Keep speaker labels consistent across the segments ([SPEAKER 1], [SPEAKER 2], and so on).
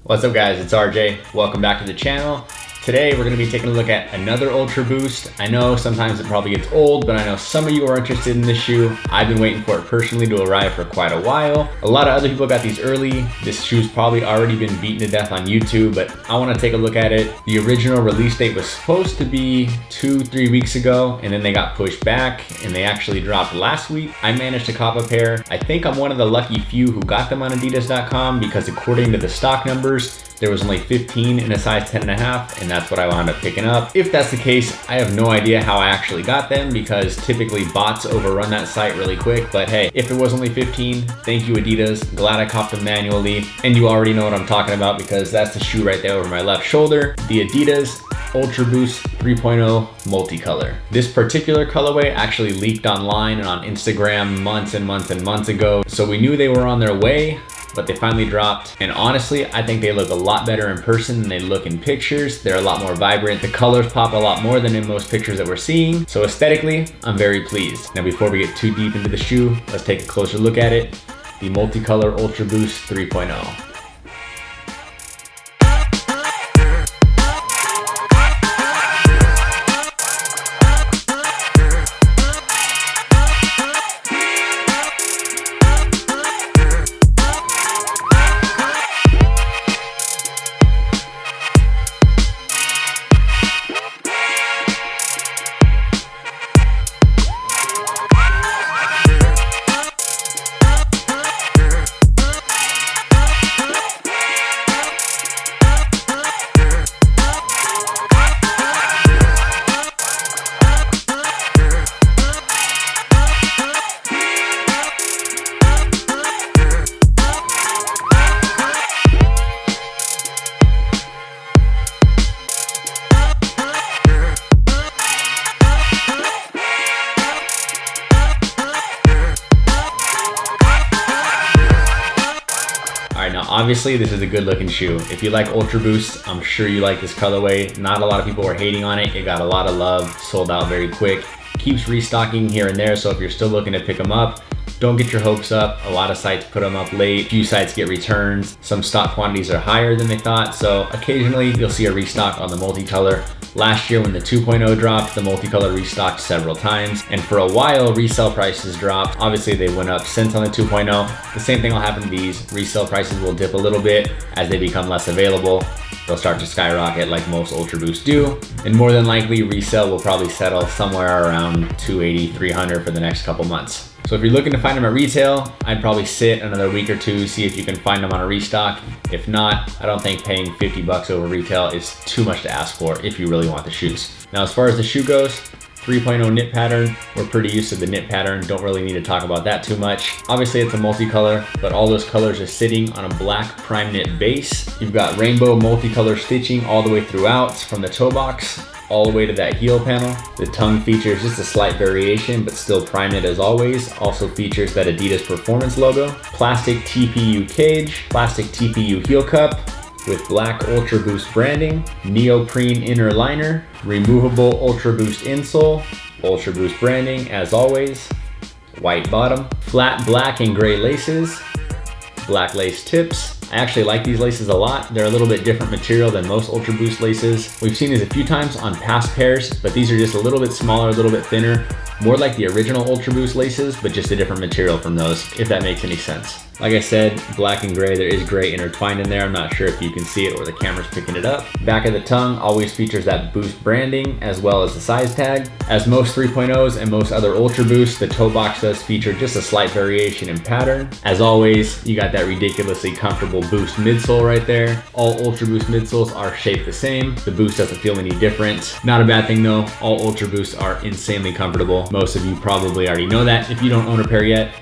[SPEAKER 1] What's up guys, it's RJ. Welcome back to the channel. Today we're going to be taking a look at another Ultra Boost. I know sometimes it probably gets old, but I know some of you are interested in this shoe. I've been waiting for it personally to arrive for quite a while. A lot of other people got these early. This shoe's probably already been beaten to death on YouTube, but I want to take a look at it. The original release date was supposed to be 2-3 weeks ago, and then they got pushed back and they actually dropped last week. I managed to cop a pair. I think I'm one of the lucky few who got them on Adidas.com because according to the stock numbers, there was only 15 in a size 10.5, and that's what I wound up picking up. If that's the case, I have no idea how I actually got them because typically bots overrun that site really quick. But hey, if it was only 15, thank you Adidas. Glad I copped them manually. And you already know what I'm talking about because that's the shoe right there over my left shoulder. The Adidas Ultra Boost 3.0 multicolor. This particular colorway actually leaked online and on Instagram months and months and months ago. So we knew they were on their way, but they finally dropped. And honestly, I think they look a lot better in person than they look in pictures. They're a lot more vibrant. The colors pop a lot more than in most pictures that we're seeing. So aesthetically, I'm very pleased. Now, before we get too deep into the shoe, let's take a closer look at it. The multicolor Ultra Boost 3.0. Now, obviously, this is a good looking shoe. If you like Ultra Boost, I'm sure you like this colorway. Not a lot of people were hating on it. It got a lot of love, sold out very quick. Keeps restocking here and there, so if you're still looking to pick them up, don't get your hopes up. A lot of sites put them up late. Few sites get returns. Some stock quantities are higher than they thought, so occasionally you'll see a restock on the multicolor. Last year when the 2.0 dropped, the multicolor restocked several times, and for a while resale prices dropped. Obviously they went up since on the 2.0. The same thing will happen to these. Resale prices will dip a little bit as they become less available. They'll start to skyrocket like most Ultra Boosts do, and more than likely resale will probably settle somewhere around $280, $300 for the next couple months. So if you're looking to find them at retail, I'd probably sit another week or two, see if you can find them on a restock. If not, I don't think paying 50 bucks over retail is too much to ask for if you really want the shoes. Now, as far as the shoe goes, 3.0 knit pattern. We're pretty used to the knit pattern. Don't really need to talk about that too much. Obviously it's a multicolor, but all those colors are sitting on a black prime knit base. You've got rainbow multicolor stitching all the way throughout from the toe box all the way to that heel panel. The tongue features just a slight variation, but still prime knit as always. Also features that Adidas Performance logo. Plastic TPU cage, plastic TPU heel cup with black Ultra Boost branding, neoprene inner liner, removable Ultra Boost insole, Ultra Boost branding as always, white bottom, flat black and gray laces, black lace tips. I actually like these laces a lot. They're a little bit different material than most Ultra Boost laces. We've seen these a few times on past pairs, but these are just a little bit smaller, a little bit thinner, more like the original Ultra Boost laces, but just a different material from those, if that makes any sense. Like I said, black and gray, there is gray intertwined in there. I'm not sure if you can see it or the camera's picking it up. Back of the tongue always features that Boost branding as well as the size tag. As most 3.0s and most other Ultra Boosts, the toe box does feature just a slight variation in pattern. As always, you got that ridiculously comfortable Boost midsole right there. All Ultra Boost midsoles are shaped the same. The Boost doesn't feel any different. Not a bad thing though. All Ultra Boosts are insanely comfortable. Most of you probably already know that. If you don't own a pair yet,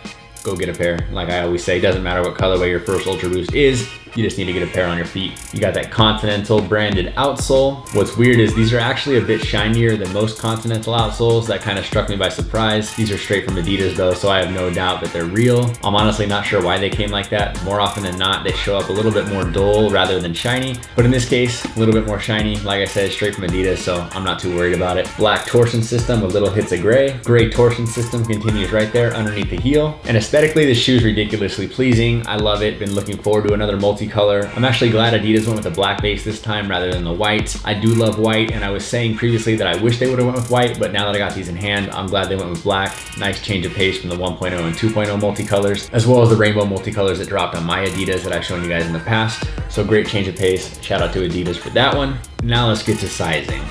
[SPEAKER 1] go get a pair. Like I always say, it doesn't matter what colorway your first Ultra Boost is, you just need to get a pair on your feet. You got that Continental branded outsole. What's weird is these are actually a bit shinier than most Continental outsoles. That kind of struck me by surprise. These are straight from Adidas though, so I have no doubt that they're real. I'm honestly not sure why they came like that. More often than not, they show up a little bit more dull rather than shiny. But in this case, a little bit more shiny. Like I said, straight from Adidas, so I'm not too worried about it. Black torsion system with little hits of gray. Gray torsion system continues right there underneath the heel. And aesthetically, this shoe is ridiculously pleasing. I love it. Been looking forward to another multi multicolor. I'm actually glad Adidas went with the black base this time rather than the white. I do love white, and I was saying previously that I wish they would have went with white, but now that I got these in hand, I'm glad they went with black. Nice change of pace from the 1.0 and 2.0 multicolors, as well as the rainbow multicolors that dropped on my Adidas that I've shown you guys in the past. So great change of pace. Shout out to Adidas for that one. Now let's get to sizing.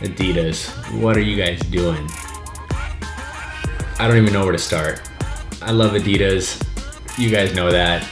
[SPEAKER 1] Adidas, what are you guys doing? I don't even know where to start. I love Adidas. You guys know that.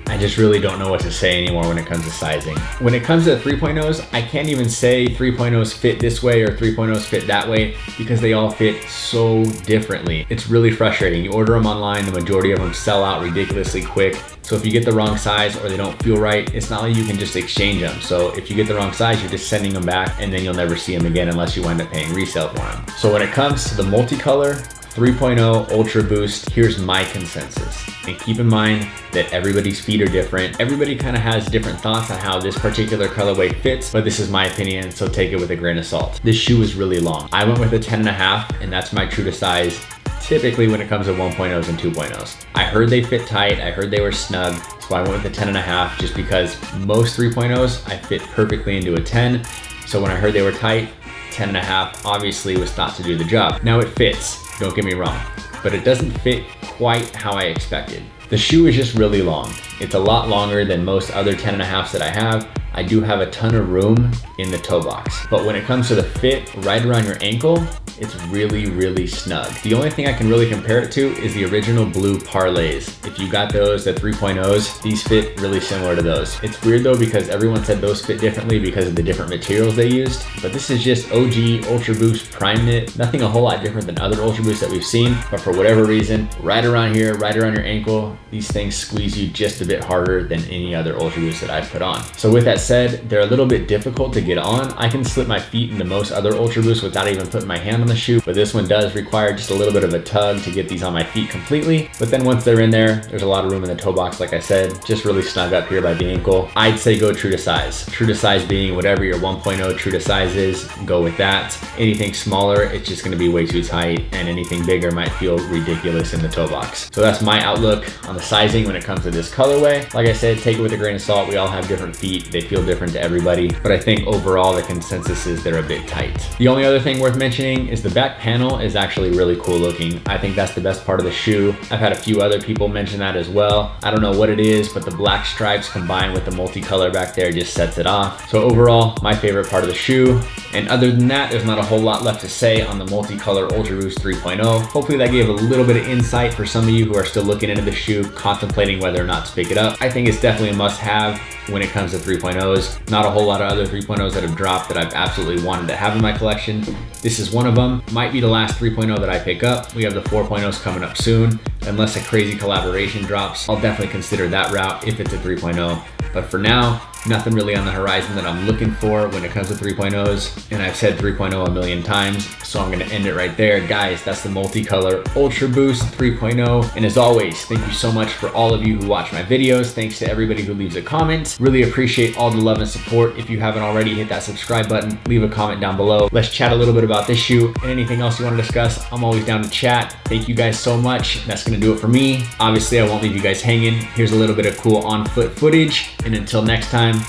[SPEAKER 1] I just really don't know what to say anymore when it comes to sizing. When it comes to 3.0s, I can't even say 3.0s fit this way or 3.0s fit that way because they all fit so differently. It's really frustrating. You order them online, the majority of them sell out ridiculously quick. So if you get the wrong size or they don't feel right, it's not like you can just exchange them. So if you get the wrong size, you're just sending them back and then you'll never see them again unless you wind up paying resale for them. So when it comes to the multicolor 3.0 Ultra Boost, here's my consensus. And keep in mind that everybody's feet are different. Everybody kind of has different thoughts on how this particular colorway fits, but this is my opinion, so take it with a grain of salt. This shoe is really long. I went with a 10.5, and that's my true to size typically when it comes to 1.0s and 2.0s. I heard they fit tight, I heard they were snug, so I went with a 10.5 just because most 3.0s I fit perfectly into a 10. So when I heard they were tight, 10.5 obviously was thought to do the job. Now it fits, don't get me wrong, but it doesn't fit quite how I expected. The shoe is just really long. It's a lot longer than most other 10.5s that I have. I do have a ton of room in the toe box, but when it comes to the fit right around your ankle, it's really, really snug. The only thing I can really compare it to is the original blue parlays. If you got those, the 3.0s, these fit really similar to those. It's weird though because everyone said those fit differently because of the different materials they used, but this is just OG Ultra Boost Prime Knit. Nothing a whole lot different than other Ultra Boosts that we've seen, but for whatever reason, right around here, right around your ankle, these things squeeze you just a bit harder than any other Ultra Boost that I've put on. So with that said, they're a little bit difficult to get on. I can slip my feet into most other Ultra Boosts without even putting my hand on the shoe, but this one does require just a little bit of a tug to get these on my feet completely. But then once they're in there, there's a lot of room in the toe box, like I said, just really snug up here by the ankle. I'd say go true to size. True to size being whatever your 1.0 true to size is, go with that. Anything smaller, it's just gonna be way too tight, and anything bigger might feel ridiculous in the toe box. So that's my outlook on the sizing when it comes to this colorway. Like I said, take it with a grain of salt. We all have different feet. They feel different to everybody, but I think overall the consensus is they're a bit tight. The only other thing worth mentioning is the back panel is actually really cool looking. I think that's the best part of the shoe. I've had a few other people mention that as well. I don't know what it is, but the black stripes combined with the multicolor back there just sets it off. So overall, my favorite part of the shoe. And other than that, there's not a whole lot left to say on the multicolor Ultra Boost 3.0. Hopefully that gave a little bit of insight for some of you who are still looking into the shoe, contemplating whether or not to pick it up. I think it's definitely a must-have when it comes to 3.0s. Not a whole lot of other 3.0s that have dropped that I've absolutely wanted to have in my collection. This is one of them. Might be the last 3.0 that I pick up. We have the 4.0s coming up soon. Unless a crazy collaboration drops, I'll definitely consider that route if it's a 3.0. But for now, nothing really on the horizon that I'm looking for when it comes to 3.0s. And I've said 3.0 a million times, so I'm gonna end it right there. Guys, that's the multicolor Ultra Boost 3.0. And as always, thank you so much for all of you who watch my videos. Thanks to everybody who leaves a comment. Really appreciate all the love and support. If you haven't already, hit that subscribe button, leave a comment down below. Let's chat a little bit about this shoe and anything else you wanna discuss. I'm always down to chat. Thank you guys so much. That's gonna do it for me. Obviously, I won't leave you guys hanging. Here's a little bit of cool on-foot footage. And until next time,